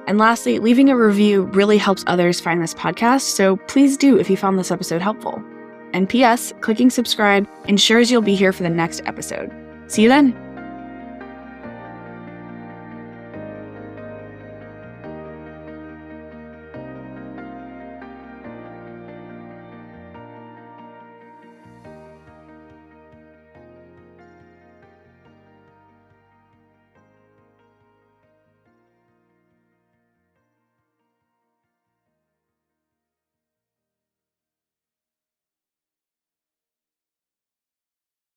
And lastly, leaving a review really helps others find this podcast, so please do if you found this episode helpful. And P.S., clicking subscribe ensures you'll be here for the next episode. See you then!